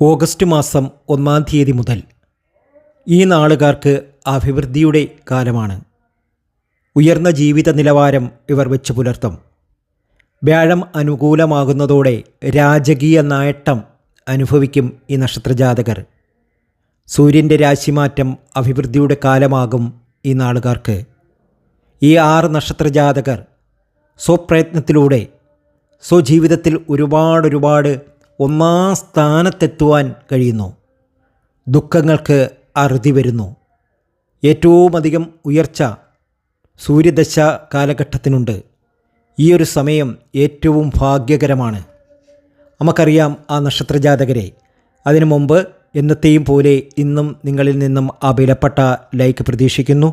August മാസം 1-ാം തീയതി മുതൽ ഈ നാളുകാർക്ക് അഭിവൃദ്ധിയുടെ കാലമാണ്. ഉയർന്ന ജീവിത നിലവാരം ഇവർ വെച്ചു പുലർത്തും. വ്യാഴം അനുകൂലമാകുന്നതോടെ രാജകീയ നേട്ടം അനുഭവിക്കും ഈ നക്ഷത്രജാതകർ. സൂര്യൻ്റെ രാശിമാറ്റം അഭിവൃദ്ധിയുടെ കാലമാകും ഈ നാളുകാർക്ക്. ഈ 6 നക്ഷത്രജാതകർ സ്വപ്രയത്നത്തിലൂടെ സ്വജീവിതത്തിൽ ഒരുപാട് 1-ാം സ്ഥാനത്തെത്തുവാൻ കഴിയുന്നു. ദുഃഖങ്ങൾക്ക് അറുതി വരുന്നു. ഏറ്റവും അധികം ഉയർച്ച സൂര്യദശ കാലഘട്ടത്തിനുണ്ട്. ഈ ഒരു സമയം ഏറ്റവും ഭാഗ്യകരമാണ്. നമുക്കറിയാം ആ നക്ഷത്രജാതകരെ. അതിനു മുമ്പ് എന്നത്തെയും പോലെ ഇന്നും നിങ്ങളിൽ നിന്നും ആ വിലപ്പെട്ട ലൈക്ക് പ്രതീക്ഷിക്കുന്നു.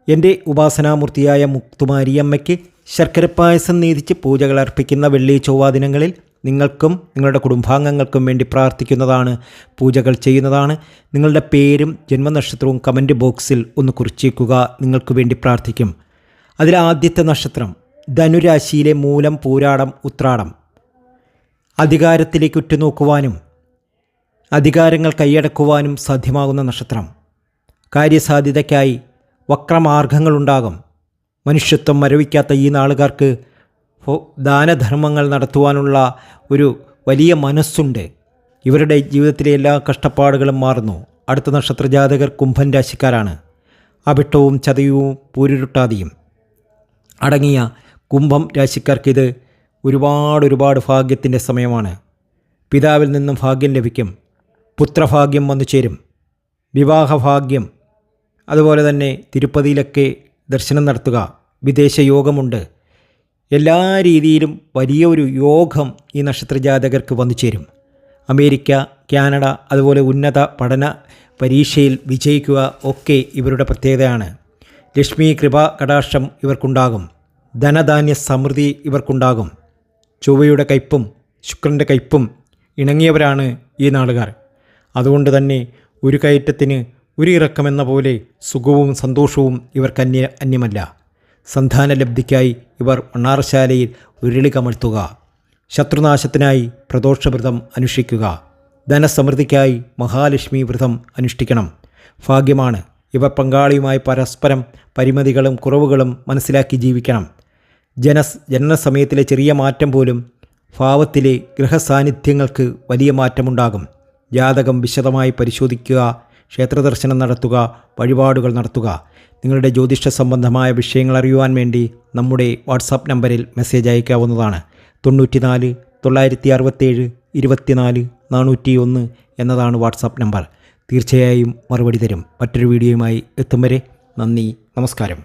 എൻ്റെ ഉപാസനാമൂർത്തിയായ മുത്തുമാരിയമ്മയ്ക്ക് ശർക്കരപ്പായസം നീതിച്ച് പൂജകൾ അർപ്പിക്കുന്ന വെള്ളി ചൊവ്വ ദിനങ്ങളിൽ നിങ്ങൾക്കും നിങ്ങളുടെ കുടുംബാംഗങ്ങൾക്കും വേണ്ടി പ്രാർത്ഥിക്കുന്നതാണ്, പൂജകൾ ചെയ്യുന്നതാണ്. നിങ്ങളുടെ പേരും ജന്മനക്ഷത്രവും കമൻറ്റ് ബോക്സിൽ ഒന്ന് കുറിച്ചേക്കുക. നിങ്ങൾക്ക് വേണ്ടി പ്രാർത്ഥിക്കും. അതിൽ ആദ്യത്തെ നക്ഷത്രം ധനുരാശിയിലെ മൂലം, പൂരാടം, ഉത്രാടം. അധികാരത്തിലേക്ക് ഉറ്റുനോക്കുവാനും അധികാരങ്ങൾ കൈയടക്കുവാനും സാധ്യമാകുന്ന നക്ഷത്രം. കാര്യസാധ്യതയ്ക്കായി വക്രമാർഗങ്ങളുണ്ടാകും. മനുഷ്യത്വം മരവിക്കാത്ത ഈ നാളുകാർക്ക് ദാനധർമ്മങ്ങൾ നടത്തുവാനുള്ള ഒരു വലിയ മനസ്സുണ്ട്. ഇവരുടെ ജീവിതത്തിലെ എല്ലാ കഷ്ടപ്പാടുകളും മാറുന്നു. അടുത്ത നക്ഷത്രജാതകർ കുംഭൻ രാശിക്കാരാണ്. അവിട്ടവും ചതയവും പൂരുരുട്ടാതിയും അടങ്ങിയ കുംഭം രാശിക്കാർക്കിത് ഒരുപാട് ഭാഗ്യത്തിൻ്റെ സമയമാണ്. പിതാവിൽ നിന്നും ഭാഗ്യം ലഭിക്കും. പുത്രഭാഗ്യം വന്നു ചേരും. വിവാഹഭാഗ്യം, അതുപോലെ തന്നെ തിരുപ്പതിയിലൊക്കെ ദർശനം നടത്തുക, വിദേശ യോഗമുണ്ട്. എല്ലാ രീതിയിലും വലിയൊരു യോഗം ഈ നക്ഷത്രജാതകർക്ക് വന്നു ചേരും. അമേരിക്ക, കാനഡ, അതുപോലെ ഉന്നത പഠന പരീക്ഷയിൽ വിജയിക്കുക ഒക്കെ ഇവരുടെ പ്രത്യേകതയാണ്. ലക്ഷ്മി കൃപ കടാക്ഷം ഇവർക്കുണ്ടാകും. ധനധാന്യ സമൃദ്ധി ഇവർക്കുണ്ടാകും. ചൊവ്വയുടെ കയ്പും ശുക്രൻ്റെ കയ്പും ഇണങ്ങിയവരാണ് ഈ നാളുകാർ. അതുകൊണ്ട് തന്നെ ഒരു കയറ്റത്തിന് ഒരു ഇറക്കമെന്ന പോലെ സുഖവും സന്തോഷവും ഇവർക്ക് അന്യമല്ല. സന്താനലബ്ധിക്കായി ഇവർ മണ്ണാറശാലയിൽ ഉരുളി കമഴ്ത്തുക. ശത്രുനാശത്തിനായി പ്രദോഷവ്രതം അനുഷ്ഠിക്കുക. ധനസമൃദ്ധിക്കായി മഹാലക്ഷ്മി വ്രതം അനുഷ്ഠിക്കണം. ഭാഗ്യമാണ്. ഇവർ പങ്കാളിയുമായി പരസ്പരം പരിമിതികളും കുറവുകളും മനസ്സിലാക്കി ജീവിക്കണം. ജനനസമയത്തിലെ ചെറിയ മാറ്റം പോലും ഭാവത്തിലെ ഗ്രഹസാന്നിധ്യങ്ങൾക്ക് വലിയ മാറ്റമുണ്ടാകും. ജാതകം വിശദമായി പരിശോധിക്കുക, ക്ഷേത്രദർശനം നടത്തുക, വഴിപാടുകൾ നടത്തുക. നിങ്ങളുടെ ജ്യോതിഷ സംബന്ധമായ വിഷയങ്ങൾ അറിയുവാൻ വേണ്ടി നമ്മുടെ വാട്സാപ്പ് നമ്പറിൽ മെസ്സേജ് അയക്കാവുന്നതാണ്. 94 967 24 401 എന്നതാണ് വാട്സാപ്പ് നമ്പർ. തീർച്ചയായും മറുപടി തരും. മറ്റൊരു വീഡിയോയുമായി എത്തും വരെ നന്ദി, നമസ്കാരം.